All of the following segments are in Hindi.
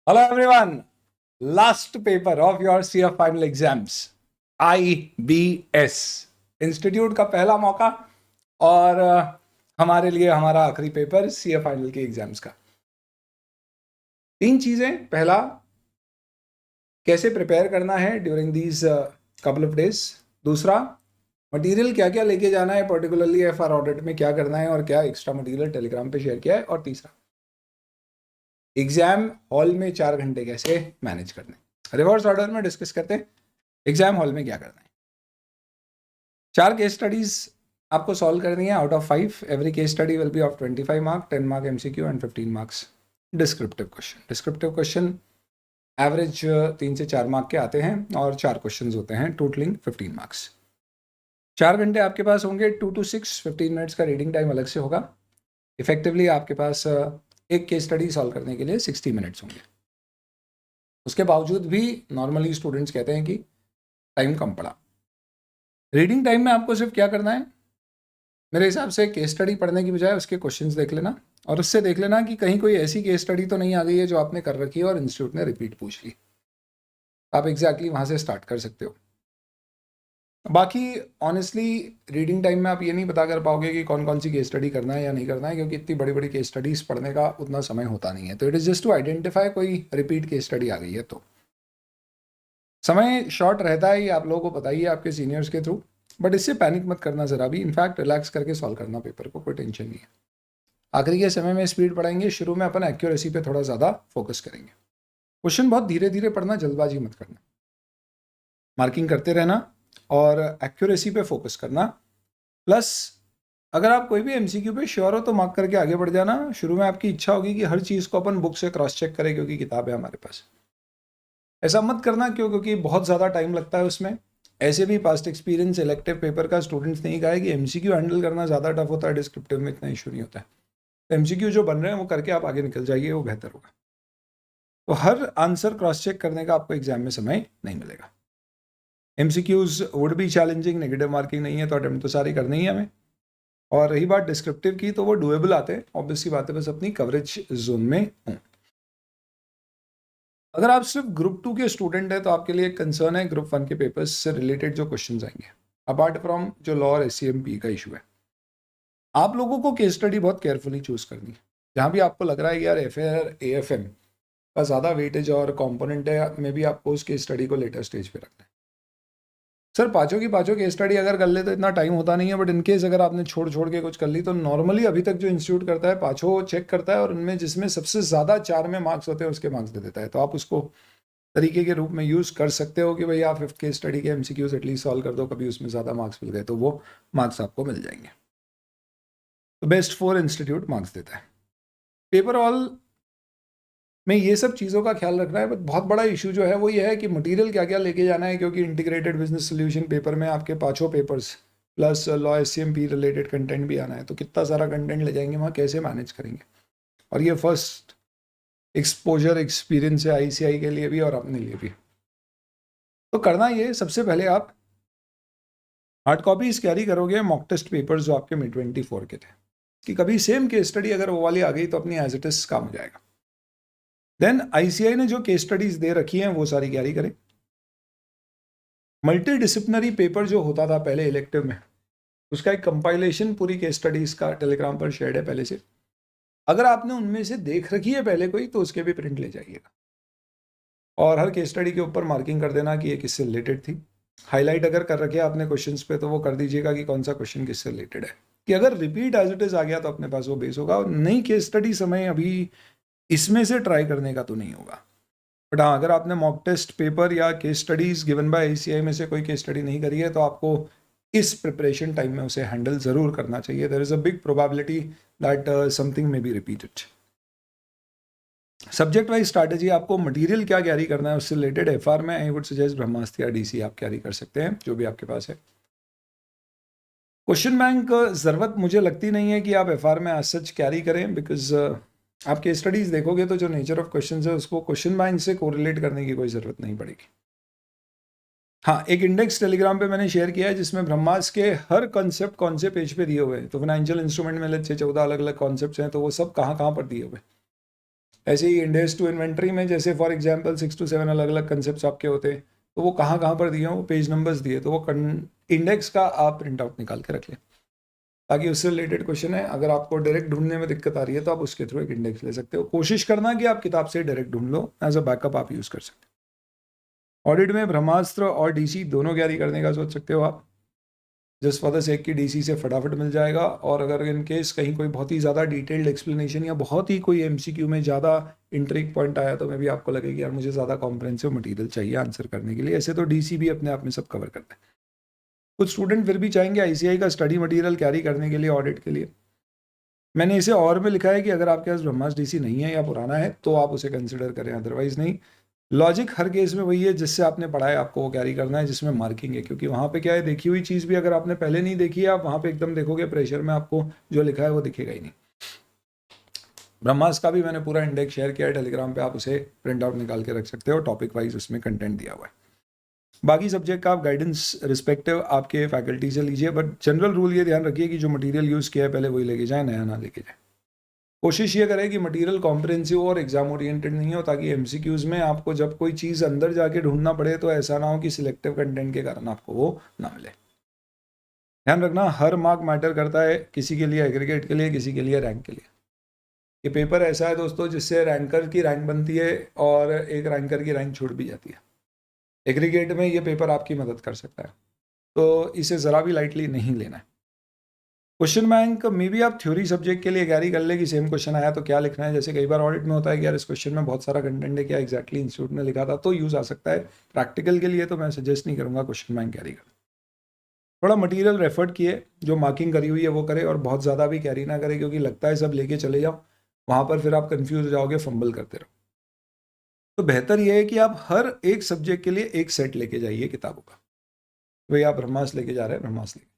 Hello everyone. Last paper of your CF final exams. IBS institute का पहला मौका और हमारे लिए हमारा आखिरी पेपर CF फाइनल के एग्जाम्स का। तीन चीजें, पहला कैसे प्रिपेयर करना है during these couple of days, दूसरा मटेरियल क्या क्या लेके जाना है, पर्टिकुलरली FR ऑडिट में क्या करना है और क्या एक्स्ट्रा मटेरियल टेलीग्राम पे शेयर किया है, और तीसरा एग्जाम हॉल में 4 घंटे कैसे मैनेज करने। रिवर्स ऑर्डर में डिस्कस करते हैं एग्जाम हॉल में क्या करना है। 4 केस स्टडीज आपको सॉल्व करनी है out of 5। Every case study will be of 25 mark, 10 mark MCQ and 15 marks descriptive question. Descriptive question average 3 से 4 मार्क के आते हैं और 4 क्वेश्चन होते हैं, टोटलिंग 15 मार्क्स। 4 घंटे आपके पास होंगे, 2 to 6, 15 मिनट्स का रीडिंग टाइम अलग से होगा। इफेक्टिवली आपके पास एक केस स्टडी सॉल्व करने के लिए 60 मिनट्स होंगे। उसके बावजूद भी नॉर्मली स्टूडेंट्स कहते हैं कि टाइम कम पड़ा। रीडिंग टाइम में आपको सिर्फ क्या करना है, मेरे हिसाब से केस स्टडी पढ़ने की बजाय उसके क्वेश्चंस देख लेना और उससे देख लेना कि कहीं कोई ऐसी केस स्टडी तो नहीं आ गई है जो आपने कर रखी है और इंस्टीट्यूट ने रिपीट पूछ ली। आप एग्जैक्टली वहाँ से स्टार्ट कर सकते हो। बाकी ऑनेस्टली रीडिंग टाइम में आप ये नहीं पता कर पाओगे कि कौन कौन सी केस स्टडी करना है या नहीं करना है, क्योंकि इतनी बड़ी बड़ी केस स्टडीज पढ़ने का उतना समय होता नहीं है। तो it is just to identify कोई रिपीट केस स्टडी आ गई है। तो समय शॉर्ट रहता है, ये आप लोगों को पता ही है आपके सीनियर्स के थ्रू, बट इससे पैनिक मत करना ज़रा भी। इनफैक्ट रिलैक्स करके सॉल्व करना पेपर को, कोई टेंशन नहीं है। आखिरी के समय में स्पीड पढ़ाएंगे, शुरू में अपन एक्यूरेसी पे थोड़ा ज़्यादा फोकस करेंगे। क्वेश्चन बहुत धीरे धीरे पढ़ना, जल्दबाजी मत करना, मार्किंग करते रहना और एक्यूरेसी पे फोकस करना। प्लस अगर आप कोई भी MCQ पे श्योर हो तो मार्क करके आगे बढ़ जाना। शुरू में आपकी इच्छा होगी कि हर चीज़ को अपन बुक से क्रॉस चेक करें क्योंकि किताब है हमारे पास। ऐसा मत करना, क्योंकि बहुत ज़्यादा टाइम लगता है उसमें। ऐसे भी पास्ट एक्सपीरियंस इलेक्टिव पेपर का स्टूडेंट्स ने कहा है कि MCQ हैंडल करना ज़्यादा टफ होता है, डिस्क्रिप्टिव में इतना इशू नहीं होता है। तो MCQ जो बन रहे हैं वो करके आप आगे निकल जाइए, वो बेहतर होगा। तो हर आंसर क्रॉस चेक करने का आपको एग्जाम में समय नहीं मिलेगा। MCQs would be challenging, negative marking नहीं है तो अटेम्प्ट तो सारी करनी ही हमें। और रही बात डिस्क्रिप्टिव की, तो वो डुएबल आते हैं, ऑब्वियसली बात है, बस अपनी कवरेज जोन में हूँ। अगर आप सिर्फ ग्रुप 2 के स्टूडेंट हैं तो आपके लिए एक कंसर्न है ग्रुप 1 के पेपर्स से रिलेटेड जो क्वेश्चन आएंगे, अपार्ट फ्रॉम जो लॉ और SCMP का इशू है। आप लोगों को केस स्टडी बहुत केयरफुली चूज करनी है। जहाँ भी आपको लग रहा है यार FR AFM का ज़्यादा वेटेज और कॉम्पोनेंट है, में भी आपको उस केस स्टडी को लेटर स्टेज पे रखना है। सर पाँचों की पाँचों केस स्टडी अगर कर ले तो इतना टाइम होता नहीं है, बट इनकेस अगर आपने छोड़ छोड़ के कुछ कर ली तो नॉर्मली अभी तक जो इंस्टीट्यूट करता है पाँचों चेक करता है और उनमें जिसमें सबसे ज़्यादा 4 में मार्क्स होते हैं उसके मार्क्स दे देता है। तो आप उसको तरीके के रूप में यूज़ कर सकते हो कि भाई आप 5th केस स्टडी के MCQs एटलीस्ट सॉल्व कर दो, कभी उसमें ज़्यादा मार्क्स मिल गए तो वो मार्क्स आपको मिल जाएंगे। तो बेस्ट 4 इंस्टीट्यूट मार्क्स देता है। पेपर ऑल में ये सब चीज़ों का ख्याल रखना है, बट बहुत बड़ा इशू जो है वो ये है कि मटेरियल क्या क्या लेके जाना है, क्योंकि इंटीग्रेटेड बिजनेस सोल्यूशन पेपर में आपके पाँचों papers plus law SCMP related content भी आना है। तो कितना सारा कंटेंट ले जाएंगे वहाँ, कैसे मैनेज करेंगे। और ये फर्स्ट एक्सपोजर एक्सपीरियंस है ICI के लिए भी और अपने लिए भी। तो करना ये, सबसे पहले आप हार्ड कॉपीज कैरी करोगे मॉक टेस्ट पेपर्स जो आपके मिड 24 के थे, कि कभी सेम केस स्टडी अगर वो वाली आ गई तो अपनी एज इट इज काम हो जाएगा। देन ICI ने जो केस स्टडीज दे रखी हैं वो सारी कैरी करें। मल्टी डिसिप्लिनरी पेपर जो होता था पहले इलेक्टिव में, उसका एक कंपाइलेशन पूरी केस स्टडीज का टेलीग्राम पर शेयर्ड है पहले से। अगर आपने उनमें से देख रखी है पहले कोई तो उसके भी प्रिंट ले जाइएगा और हर केस स्टडी के ऊपर मार्किंग कर देना कि ये किससे रिलेटेड थी। हाईलाइट अगर कर रखे आपने क्वेश्चंस पे तो वो कर दीजिएगा कि कौन सा क्वेश्चन किससे रिलेटेड है, कि अगर रिपीट एज इट इज आ गया तो अपने पास वो बेस होगा। और नई केस स्टडी समय अभी इसमें से ट्राई करने का तो नहीं होगा। बट हाँ, अगर आपने मॉक टेस्ट पेपर या case studies given by ICI में से कोई केस स्टडी नहीं करी है तो आपको इस प्रिपरेशन टाइम में उसे हैंडल जरूर करना चाहिए। There is a big probability that something may be repeated. Subject wise strategy, आपको मटेरियल क्या कैरी करना है उससे रिलेटेड FR में आई वुड सजेस्ट ब्रह्मास्त्र या DC आप कैरी कर सकते हैं, जो भी आपके पास है। क्वेश्चन बैंक ज़रूरत मुझे लगती नहीं है कि आप FR में आज सच कैरी करें, बिकॉज आप केस स्टडीज देखोगे तो जो नेचर ऑफ क्वेश्चंस है उसको क्वेश्चन बैंक से कोरिलेट करने की कोई ज़रूरत नहीं पड़ेगी। हाँ, एक इंडेक्स टेलीग्राम पे मैंने शेयर किया है जिसमें ब्रह्मास्त्र के हर कॉन्सेप्ट कौन से पेज पे दिए हुए हैं। तो फाइनेंशियल इंस्ट्रूमेंट में लेट्स से 14 अलग अलग कॉन्सेप्ट्स हैं, तो वो सब कहाँ कहाँ पर दिए हुए हैं। ऐसे ही इंडेक्स टू इन्वेंट्री में जैसे फॉर एग्जांपल 6 to 7 अलग अलग कंसेप्ट आपके होते हैं, तो वो कहाँ कहाँ पर दिए हों, वो पेज नंबर्स दिए, तो वो इंडेक्स का आप प्रिंट आउट निकाल के रख लें, ताकि उससे रिलेटेड क्वेश्चन है, अगर आपको डायरेक्ट ढूंढने में दिक्कत आ रही है तो आप उसके थ्रू एक इंडेक्स ले सकते हो। कोशिश करना कि आप किताब से डायरेक्ट ढूंढ लो, एज अ बैकअप आप यूज़ कर सकते हो। ऑडिट में ब्रह्मास्त्र और डीसी दोनों कैरी करने का सोच सकते हो आप, जस्ट फॉर द सेक की डीसी से फटाफट मिल जाएगा। और अगर इन केस कहीं कोई बहुत ही ज़्यादा डिटेल्ड एक्सप्लेनेशन या बहुत ही कोई एमसीक्यू में ज़्यादा इंट्रिक पॉइंट आया तो मैं भी आपको लगेगी यार मुझे ज़्यादा कॉम्प्रहेंसिव मटेरियल चाहिए आंसर करने के लिए। ऐसे तो डीसी भी अपने आप में सब कवर करता है। कुछ स्टूडेंट फिर भी चाहेंगे आईसीआई का स्टडी मटेरियल कैरी करने के लिए ऑडिट के लिए। मैंने इसे और में लिखा है कि अगर आपके पास ब्रह्मास्त्र डीसी नहीं है या पुराना है तो आप उसे कंसिडर करें, अदरवाइज नहीं। लॉजिक हर केस में वही है जिससे आपने पढ़ा है, आपको वो कैरी करना है, जिसमें मार्किंग है, क्योंकि वहाँ पे क्या है, देखी हुई चीज़ भी अगर आपने पहले नहीं देखी है, आप वहाँ पे एकदम देखोगे प्रेशर में आपको जो लिखा है वो दिखेगा ही नहीं। ब्रह्मास्त्र का भी मैंने पूरा इंडेक्स शेयर किया है टेलीग्राम पे, आप उसे प्रिंट आउट निकाल के रख सकते हो, टॉपिक वाइज उसमें कंटेंट दिया हुआ है। बाकी सब्जेक्ट का आप गाइडेंस रिस्पेक्टिव आपके फैकल्टी से लीजिए, बट जनरल रूल ये ध्यान रखिए कि जो मटेरियल यूज़ किया है पहले वही लेके जाए, नया ना लेके जाए। कोशिश ये करें कि मटेरियल कॉम्प्रिहेंसिव और एग्जाम ओरिएंटेड नहीं हो, ताकि एमसीक्यूज में आपको जब कोई चीज़ अंदर जाके ढूंढना पड़े तो ऐसा ना हो कि सिलेक्टिव कंटेंट के कारण आपको वो ना मिले। ध्यान रखना हर मार्क मैटर करता है, किसी के लिए एग्रीगेट के लिए, किसी के लिए रैंक के लिए। ये पेपर ऐसा है दोस्तों जिससे रैंकर की रैंक बनती है और एक रैंकर की रैंक छूट भी जाती है। एग्रीगेट में ये पेपर आपकी मदद कर सकता है, तो इसे ज़रा भी लाइटली नहीं लेना है। क्वेश्चन बैंक में भी आप थ्योरी सब्जेक्ट के लिए कैरी कर ले कि सेम क्वेश्चन आया तो क्या लिखना है। जैसे कई बार ऑडिट में होता है कि यार इस क्वेश्चन में बहुत सारा कंटेंट है, क्या एग्जैक्टली इंस्टीट्यूट ने लिखा था, तो यूज़ आ सकता है। प्रैक्टिकल के लिए तो मैं सजेस्ट नहीं करूँगा क्वेश्चन बैंक कैरी कर। थोड़ा मटेरियल रेफर किए, जो मार्किंग करी हुई है वो करे, और बहुत ज़्यादा भी कैरी ना करे, क्योंकि लगता है सब लेके चले जाओ, वहाँ पर फिर आप कन्फ्यूज हो जाओगे, फंबल करते रहो। तो बेहतर यह है कि आप हर एक सब्जेक्ट के लिए एक सेट लेके जाइए किताबों का। भाई आप ब्रह्मास्त्र लेके जा रहे हैं, ब्रह्मास्त्र लेके,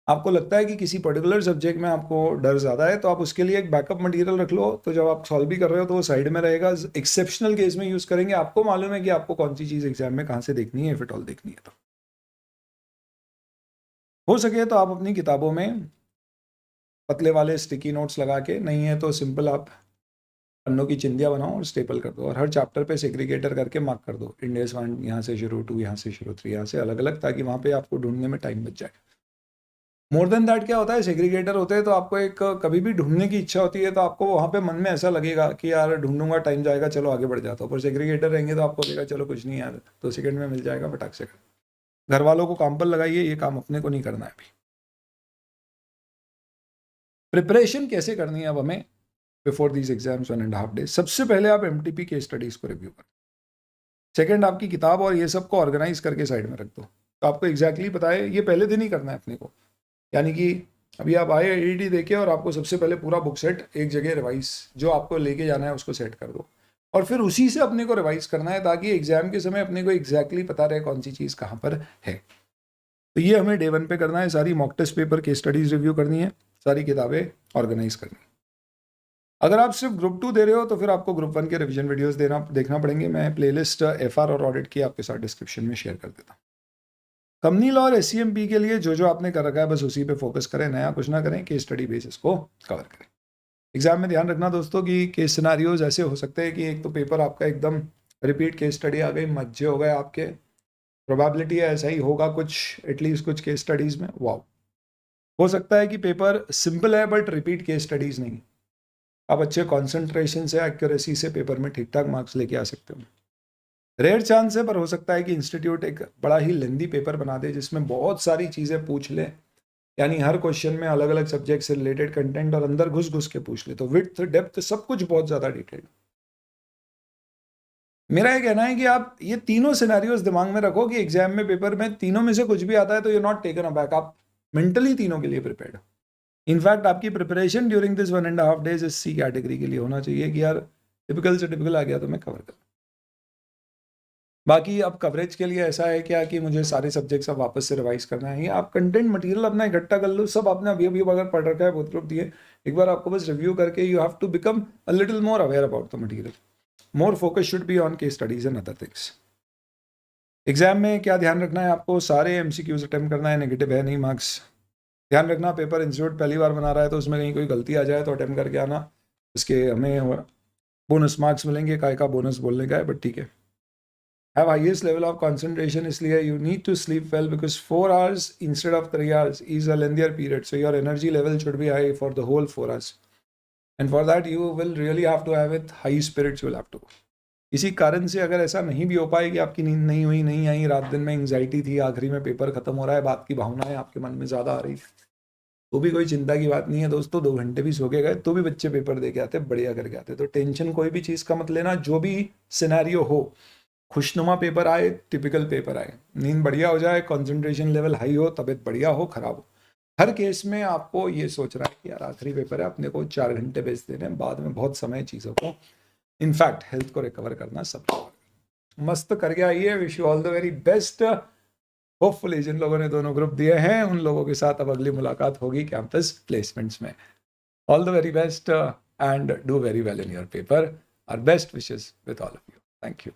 आपको लगता है कि किसी पर्टिकुलर सब्जेक्ट में आपको डर ज़्यादा है तो आप उसके लिए एक बैकअप मटेरियल रख लो, तो जब आप सॉल्व भी कर रहे हो तो वो साइड में रहेगा। एक्सेप्शनल केस में यूज़ करेंगे, आपको मालूम है कि आपको कौन सी चीज़ एग्जाम में कहाँ से देखनी है, इफ इट ऑल देखनी है। तो हो सके तो आप अपनी किताबों में पतले वाले स्टिकी नोट्स लगा के, नहीं है तो सिंपल आप पन्नों की चिंदियाँ बनाओ और स्टेपल कर दो, और हर चैप्टर पे सेग्रीगेटर करके मार्क कर दो, इंडेक्स 1 यहाँ से शुरू, 2 यहाँ से शुरू, 3 यहाँ से, अलग अलग, ताकि वहाँ पे आपको ढूंढने में टाइम बच जाए। मोर देन दैट क्या होता है, सेग्रीगेटर होते हैं तो आपको एक कभी भी ढूंढने की इच्छा होती है तो आपको वहाँ पे मन में ऐसा लगेगा कि यार ढूंढूंगा, टाइम जाएगा, चलो आगे बढ़ जाता हूँ। पर सेग्रीगेटर रहेंगे तो आपको लगेगा चलो कुछ नहीं यार, 2 सेकंड में मिल जाएगा, फटाक से। घर वालों को काम पर लगाइए, ये काम अपने को नहीं करना है अभी। प्रिपरेशन कैसे करनी है अब हमें बिफोर दीज एग्जाम्स 1.5 days? सबसे पहले आप एमटीपी के स्टडीज को रिव्यू करें। सेकंड, आपकी किताब और ये सब को ऑर्गेनाइज करके साइड में रख दो, तो आपको एग्जैक्टली पता है, ये पहले दिन ही करना है अपने को। यानी कि अभी आप आए एडीटी देखे और आपको सबसे पहले पूरा बुक सेट एक जगह रिवाइज, जो आपको लेके जाना है उसको सेट कर दो, और फिर उसी से अपने को रिवाइज करना है, ताकि एग्जाम के समय अपने को एग्जैक्टली पता रहे कौन सी चीज़ कहाँ पर है। तो ये हमें डे 1 पे करना है। सारी मॉक टेस्ट पेपर के स्टडीज रिव्यू करनी है, सारी किताबें ऑर्गेनाइज करनी है। अगर आप सिर्फ ग्रुप 2 दे रहे हो तो फिर आपको ग्रुप 1 के रिवीजन वीडियोस देखना पड़ेंगे। मैं प्लेलिस्ट एफआर और ऑडिट की आपके साथ डिस्क्रिप्शन में शेयर कर देता हूँ। कंपनी लॉ और एससीएमपी के लिए जो जो आपने कर रखा है बस उसी पे फोकस करें, नया कुछ ना करें, केस स्टडी बेसिस को कवर करें। एग्जाम में ध्यान रखना दोस्तों कि केस सिनारियोज ऐसे हो सकते हैं कि एक तो पेपर आपका एकदम रिपीट केस स्टडी आ गई, मजे हो गए आपके, प्रोबेबिलिटी है ऐसा ही होगा कुछ, एटलीस्ट कुछ केस स्टडीज में। वाओ, हो सकता है कि पेपर सिंपल है बट रिपीट केस स्टडीज नहीं। आप अच्छे कॉन्सेंट्रेशन से, एक्यूरेसी से पेपर में ठीक ठाक मार्क्स लेके आ सकते हो। रेयर चांस है, पर हो सकता है कि इंस्टीट्यूट एक बड़ा ही लेंदी पेपर बना दे जिसमें बहुत सारी चीज़ें पूछ ले, यानी हर क्वेश्चन में अलग अलग सब्जेक्ट से रिलेटेड कंटेंट और अंदर घुस घुस के पूछ ले, तो विड्थ डेप्थ सब कुछ बहुत ज़्यादा डिटेल्ड। मेरा ये कहना है कि आप ये तीनों सिनेरियोज दिमाग में रखो कि एग्जाम में पेपर में तीनों में से कुछ भी आता है तो यू नॉट टेकन अबैक, आप मेंटली तीनों के लिए प्रिपेयर्ड हो। इनफैक्ट आपकी प्रिपरेशन ड्यूरिंग दिस 1.5 days इस सी कैटेगरी के लिए होना चाहिए कि यार टिपिकल से टिपिकल आ गया तो मैं कवर करूँ। बाकी अब कवरेज के लिए ऐसा है क्या कि मुझे सारे सब्जेक्ट्स अब वापस से रिवाइज करना है, या आप कंटेंट मटेरियल अपना इकट्ठा कर लो, सब आपने अभी अभी अगर पढ़ रखा है, बहुत प्रूफ दिए, एक बार आपको बस रिव्यू करके you have to become a little more aware about the material. More focus should be on case studies and other things. Exam में क्या ध्यान रखना है आपको, सारे एमसीक्यूज अटेम्प्ट करना है, नेगेटिव है नहीं मार्क्स। ध्यान रखना पेपर इंस्टीट्यूट पहली बार बना रहा है तो उसमें कहीं कोई गलती आ जाए तो अटेम्प्ट करके आना, उसके हमें बोनस मार्क्स मिलेंगे, काय का बोनस बोलने का है, बट ठीक है. Have highest level of concentration इसलिए you need to sleep well because 4 hours instead of 3 hours is a lengthier period, so your energy level should be high for the whole 4 hours, and for that you will really have to have it high spirits, you will have to. इसी कारण से अगर ऐसा नहीं भी हो पाए कि आपकी नींद नहीं हुई, नहीं आई, रात दिन में एंग्जाइटी थी, आखिरी में पेपर खत्म हो रहा है, बात की भावनाएं आपके मन में ज़्यादा आ रही है, तो भी कोई चिंता की बात नहीं है दोस्तों. 2 घंटे भी सो के गए तो भी बच्चे पेपर दे के आते, बढ़िया करके आते. तो टेंशन कोई भी चीज़ का मत लेना, जो भी सिनेरियो हो, खुशनुमा पेपर आए, टिपिकल पेपर आए, नींद बढ़िया हो जाए, कंसंट्रेशन लेवल हाई हो, तबीयत बढ़िया हो, खराब हो, हर केस में आपको ये सोच रहा है कि यार आखिरी पेपर है, अपने को 4 घंटे बेच देने हैं, बाद में बहुत समय चीज़ों को, इनफैक्ट हेल्थ को रिकवर करना सब मस्त करके आइए. Wish you all the very best. Hopefully जिन लोगों ने दोनों ग्रुप दिए हैं उन लोगों के साथ अब अगली मुलाकात होगी कैंपस प्लेसमेंट्स में. All the very best and do very well in your paper. Our best wishes with all of you. Thank you.